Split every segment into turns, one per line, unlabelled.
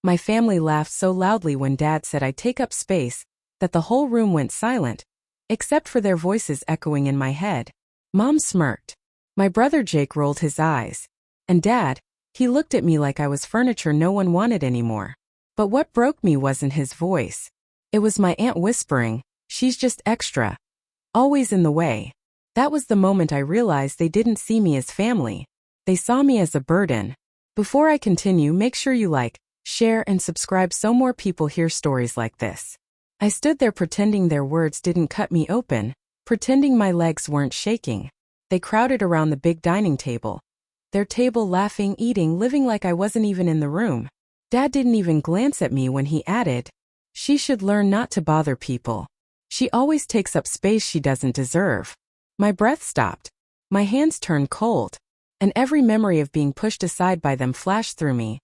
My family laughed so loudly when Dad said I'd take up space that the whole room went silent, except for their voices echoing in my head. Mom smirked. My brother Jake rolled his eyes. And Dad, he looked at me like I was furniture no one wanted anymore. But what broke me wasn't his voice. It was my aunt whispering, "She's just extra. Always in the way." That was the moment I realized they didn't see me as family. They saw me as a burden. Before I continue, make sure you like, share, and subscribe so more people hear stories like this. I stood there pretending their words didn't cut me open, pretending my legs weren't shaking. They crowded around the big dining table. Their table, laughing, eating, living like I wasn't even in the room. Dad didn't even glance at me when he added, "She should learn not to bother people. She always takes up space she doesn't deserve." My breath stopped. My hands turned cold. And every memory of being pushed aside by them flashed through me.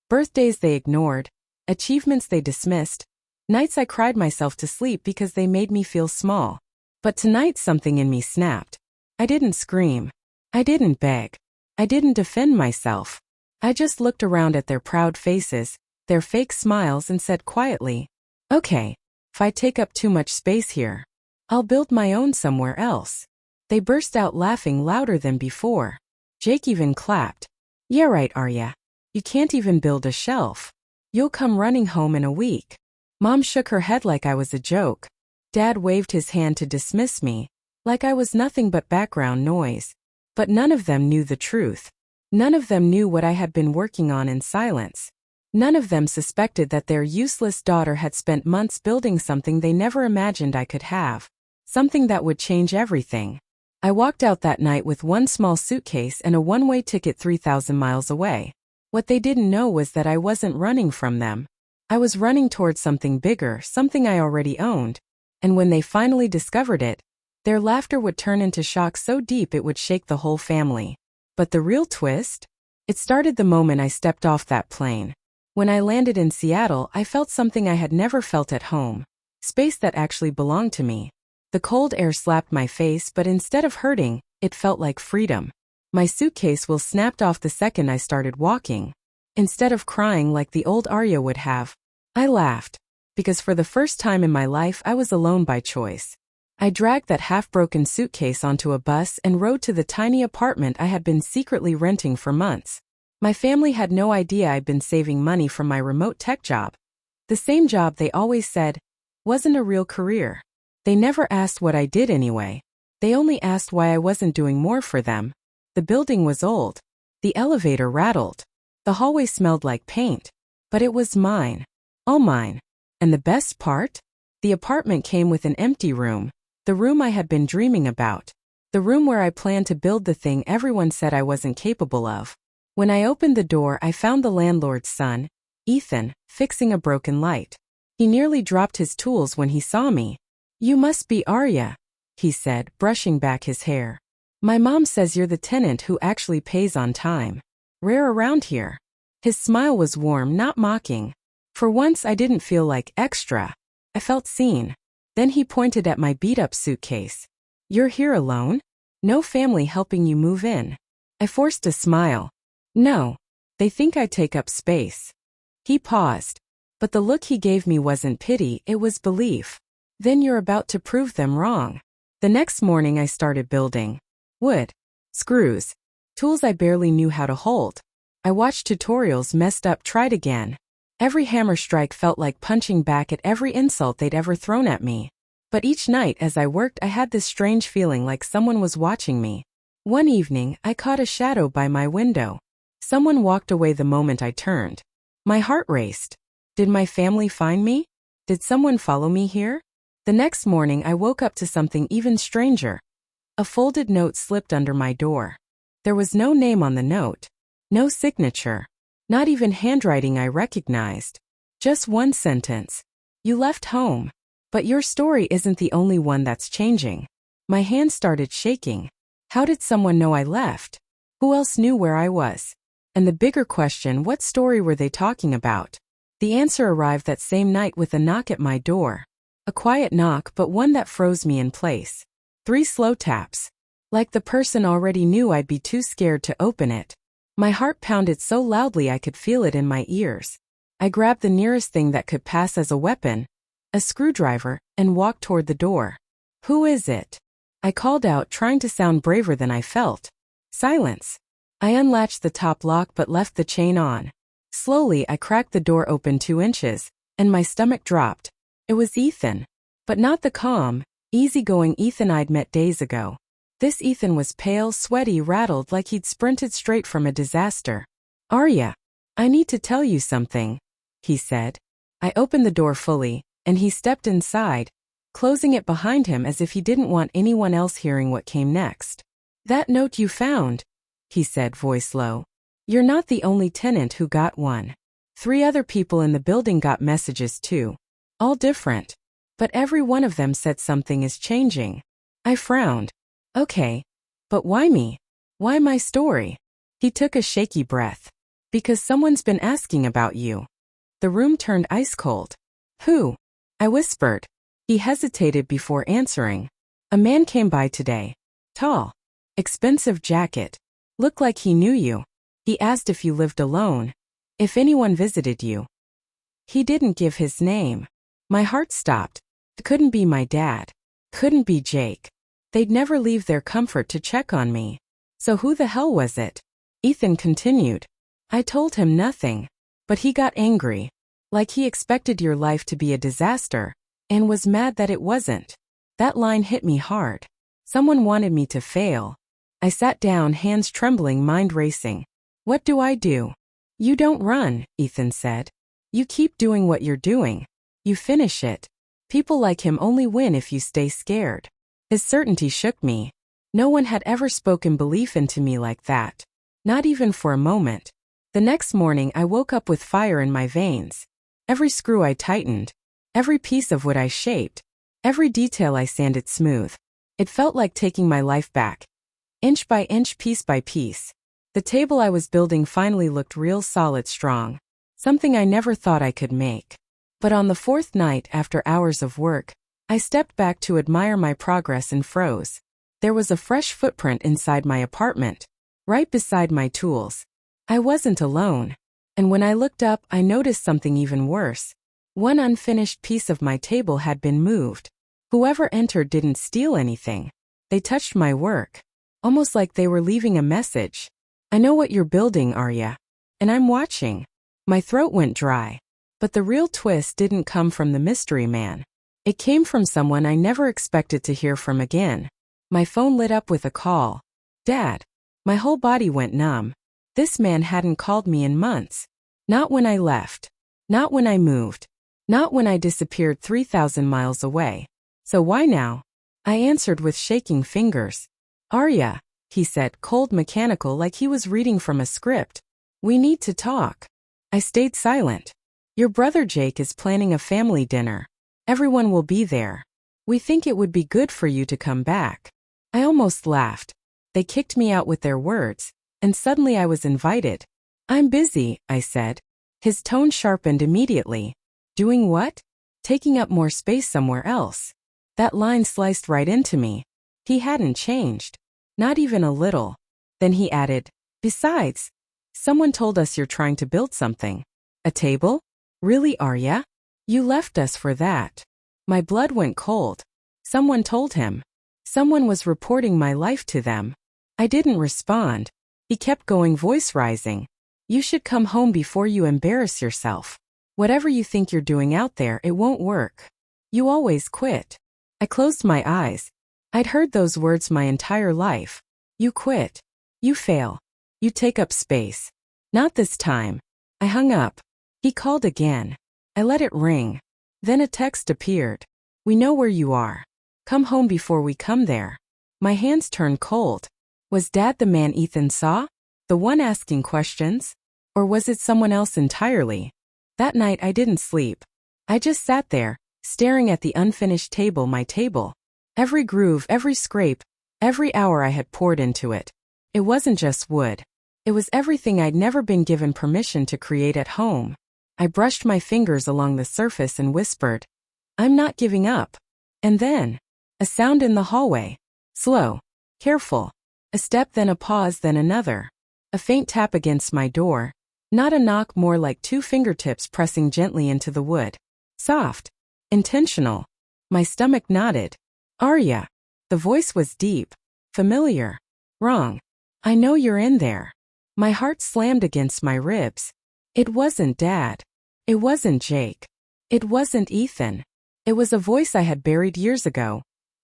Birthdays they ignored. Achievements they dismissed. Nights I cried myself to sleep because they made me feel small. But tonight something in me snapped. I didn't scream. I didn't beg. I didn't defend myself. I just looked around at their proud faces, their fake smiles, and said quietly, "Okay, if I take up too much space here, I'll build my own somewhere else." They burst out laughing louder than before. Jake even clapped. "Yeah right, Arya. You can't even build a shelf. You'll come running home in a week." Mom shook her head like I was a joke. Dad waved his hand to dismiss me, like I was nothing but background noise. But none of them knew the truth. None of them knew what I had been working on in silence. None of them suspected that their useless daughter had spent months building something they never imagined I could have. Something that would change everything. I walked out that night with one small suitcase and a one-way ticket 3,000 miles away. What they didn't know was that I wasn't running from them. I was running towards something bigger, something I already owned. And when they finally discovered it, their laughter would turn into shock so deep it would shake the whole family. But the real twist? It started the moment I stepped off that plane. When I landed in Seattle, I felt something I had never felt at home. Space that actually belonged to me. The cold air slapped my face, but instead of hurting, it felt like freedom. My suitcase will snapped off the second I started walking. Instead of crying like the old Arya would have, I laughed. Because for the first time in my life I was alone by choice. I dragged that half-broken suitcase onto a bus and rode to the tiny apartment I had been secretly renting for months. My family had no idea I'd been saving money from my remote tech job. The same job they always said wasn't a real career. They never asked what I did anyway. They only asked why I wasn't doing more for them. The building was old. The elevator rattled. The hallway smelled like paint. But it was mine. All mine. And the best part? The apartment came with an empty room. The room I had been dreaming about. The room where I planned to build the thing everyone said I wasn't capable of. When I opened the door, I found the landlord's son, Ethan, fixing a broken light. He nearly dropped his tools when he saw me. "You must be Arya," he said, brushing back his hair. "My mom says you're the tenant who actually pays on time. Rare around here." His smile was warm, not mocking. For once I didn't feel like extra. I felt seen. Then he pointed at my beat-up suitcase. "You're here alone? No family helping you move in?" I forced a smile. "No. They think I take up space." He paused. But the look he gave me wasn't pity, it was belief. "Then you're about to prove them wrong." The next morning I started building. Wood. Screws. Tools I barely knew how to hold. I watched tutorials, messed up, tried again. Every hammer strike felt like punching back at every insult they'd ever thrown at me. But each night as I worked I had this strange feeling like someone was watching me. One evening, I caught a shadow by my window. Someone walked away the moment I turned. My heart raced. Did my family find me? Did someone follow me here? The next morning I woke up to something even stranger. A folded note slipped under my door. There was no name on the note. No signature. Not even handwriting I recognized. Just one sentence. "You left home. But your story isn't the only one that's changing." My hand started shaking. How did someone know I left? Who else knew where I was? And the bigger question, what story were they talking about? The answer arrived that same night with a knock at my door. A quiet knock, but one that froze me in place. 3 slow taps. Like the person already knew I'd be too scared to open it. My heart pounded so loudly I could feel it in my ears. I grabbed the nearest thing that could pass as a weapon, a screwdriver, and walked toward the door. "Who is it?" I called out, trying to sound braver than I felt. Silence. I unlatched the top lock but left the chain on. Slowly, I cracked the door open 2 inches, and my stomach dropped. It was Ethan. But not the calm, easygoing Ethan I'd met days ago. This Ethan was pale, sweaty, rattled like he'd sprinted straight from a disaster. "Arya, I need to tell you something," he said. I opened the door fully, and he stepped inside, closing it behind him as if he didn't want anyone else hearing what came next. "That note you found," he said, voice low. "You're not the only tenant who got one. 3 other people in the building got messages too. All different. But every one of them said something is changing." I frowned. "Okay. But why me? Why my story?" He took a shaky breath. "Because someone's been asking about you." The room turned ice cold. "Who?" I whispered. He hesitated before answering. "A man came by today. Tall. Expensive jacket. Looked like he knew you. He asked if you lived alone. If anyone visited you." He didn't give his name. My heart stopped. It couldn't be my dad. Couldn't be Jake. They'd never leave their comfort to check on me. So who the hell was it? Ethan continued. I told him nothing. But he got angry. Like he expected your life to be a disaster, and was mad that it wasn't. That line hit me hard. Someone wanted me to fail. I sat down, hands trembling, mind racing. "What do I do?" "You don't run," Ethan said. "You keep doing what you're doing. You finish it. People like him only win if you stay scared." His certainty shook me. No one had ever spoken belief into me like that. Not even for a moment. The next morning I woke up with fire in my veins. Every screw I tightened. Every piece of wood I shaped. Every detail I sanded smooth. It felt like taking my life back. Inch by inch, piece by piece. The table I was building finally looked real solid, strong. Something I never thought I could make. But on the 4th night, after hours of work, I stepped back to admire my progress and froze. There was a fresh footprint inside my apartment, right beside my tools. I wasn't alone. And when I looked up, I noticed something even worse. One unfinished piece of my table had been moved. Whoever entered didn't steal anything. They touched my work. Almost like they were leaving a message. "I know what you're building, Arya. And I'm watching." My throat went dry. But the real twist didn't come from the mystery man. It came from someone I never expected to hear from again. My phone lit up with a call. "Dad." My whole body went numb. This man hadn't called me in months. Not when I left. Not when I moved. Not when I disappeared 3,000 miles away. So why now? I answered with shaking fingers. "Arya," he said, cold, mechanical, like he was reading from a script. "We need to talk." I stayed silent. "Your brother Jake is planning a family dinner. Everyone will be there. We think it would be good for you to come back." I almost laughed. They kicked me out with their words, and suddenly I was invited. "I'm busy," I said. His tone sharpened immediately. "Doing what?" "Taking up more space somewhere else." That line sliced right into me. He hadn't changed. Not even a little. Then he added, "Besides, someone told us you're trying to build something." "A table? Really, Arya? You left us for that." My blood went cold. Someone told him. Someone was reporting my life to them. I didn't respond. He kept going, voice rising. "You should come home before you embarrass yourself. Whatever you think you're doing out there, it won't work. You always quit." I closed my eyes. I'd heard those words my entire life. You quit. You fail. You take up space. Not this time. I hung up. He called again. I let it ring. Then a text appeared. "We know where you are. Come home before we come there." My hands turned cold. Was Dad the man Ethan saw? The one asking questions? Or was it someone else entirely? That night I didn't sleep. I just sat there, staring at the unfinished table, my table. Every groove, every scrape, every hour I had poured into it. It wasn't just wood. It was everything I'd never been given permission to create at home. I brushed my fingers along the surface and whispered, "I'm not giving up." And then, a sound in the hallway. Slow. Careful. A step, then a pause, then another. A faint tap against my door. Not a knock, more like 2 fingertips pressing gently into the wood. Soft. Intentional. My stomach nodded. Arya. The voice was deep. Familiar. Wrong. I know you're in there. My heart slammed against my ribs. It wasn't Dad. It wasn't Jake. It wasn't Ethan. It was a voice I had buried years ago.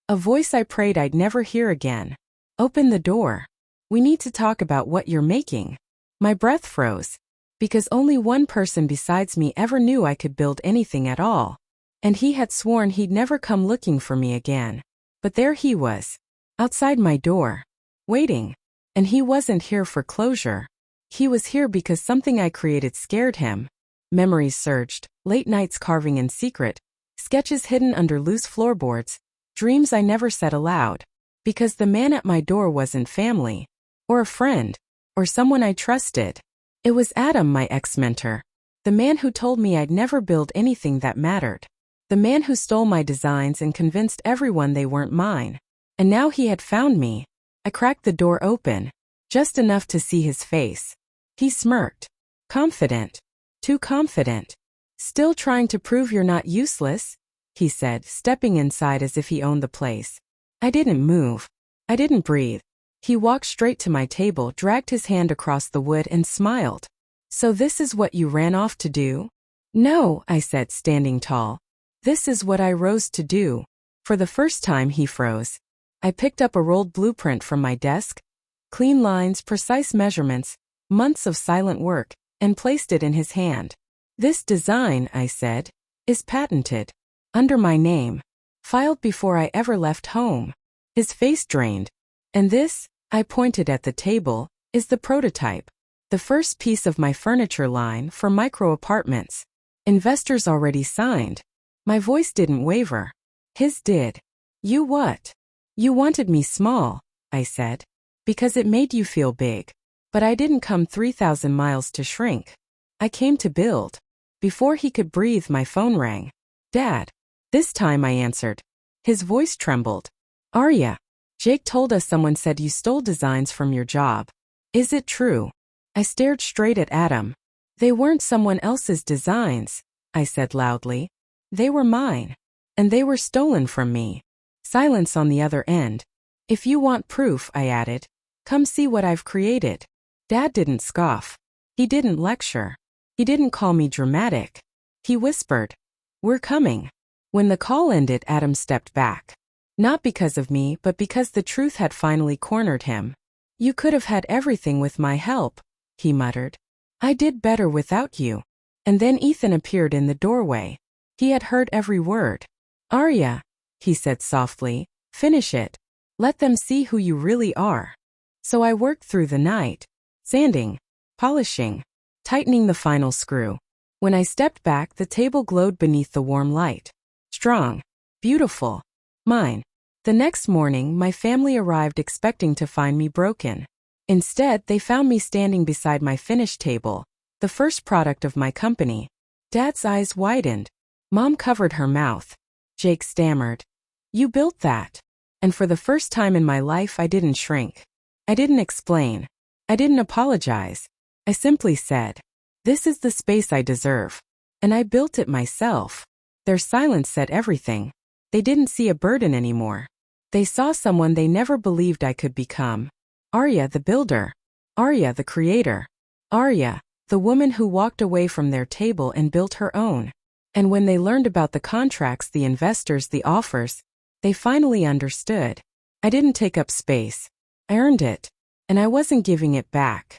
A voice I prayed I'd never hear again. Open the door. We need to talk about what you're making. My breath froze. Because only one person besides me ever knew I could build anything at all. And he had sworn he'd never come looking for me again. But there he was. Outside my door. Waiting. And he wasn't here for closure. He was here because something I created scared him. Memories surged, late nights carving in secret, sketches hidden under loose floorboards, dreams I never said aloud. Because the man at my door wasn't family, or a friend, or someone I trusted. It was Adam, my ex-mentor. The man who told me I'd never build anything that mattered. The man who stole my designs and convinced everyone they weren't mine. And now he had found me. I cracked the door open, just enough to see his face. He smirked. Confident. Too confident. Still trying to prove you're not useless? He said, stepping inside as if he owned the place. I didn't move. I didn't breathe. He walked straight to my table, dragged his hand across the wood and smiled. So this is what you ran off to do? No, I said, standing tall. This is what I rose to do. For the first time he froze. I picked up a rolled blueprint from my desk. Clean lines, precise measurements, months of silent work, and placed it in his hand. This design, I said, is patented. Under my name. Filed before I ever left home. His face drained. And this, I pointed at the table, is the prototype. The first piece of my furniture line for micro apartments. Investors already signed. My voice didn't waver. His did. You what? You wanted me small, I said. Because it made you feel big. But I didn't come 3,000 miles to shrink. I came to build. Before he could breathe, my phone rang. Dad. This time I answered. His voice trembled. Arya. Jake told us someone said you stole designs from your job. Is it true? I stared straight at Adam. They weren't someone else's designs, I said loudly. They were mine. And they were stolen from me. Silence on the other end. If you want proof, I added, come see what I've created. Dad didn't scoff. He didn't lecture. He didn't call me dramatic. He whispered, we're coming. When the call ended, Adam stepped back. Not because of me, but because the truth had finally cornered him. You could have had everything with my help, he muttered. I did better without you. And then Ethan appeared in the doorway. He had heard every word. Arya, he said softly, finish it. Let them see who you really are. So I worked through the night. Sanding, polishing, tightening the final screw. When I stepped back, the table glowed beneath the warm light. Strong. Beautiful. Mine. The next morning, my family arrived expecting to find me broken. Instead, they found me standing beside my finished table, the first product of my company. Dad's eyes widened. Mom covered her mouth. Jake stammered. You built that. And for the first time in my life, I didn't shrink. I didn't explain. I didn't apologize. I simply said, this is the space I deserve. And I built it myself. Their silence said everything. They didn't see a burden anymore. They saw someone they never believed I could become. Arya the builder. Arya the creator. Arya, the woman who walked away from their table and built her own. And when they learned about the contracts, the investors, the offers, they finally understood. I didn't take up space. I earned it. And I wasn't giving it back.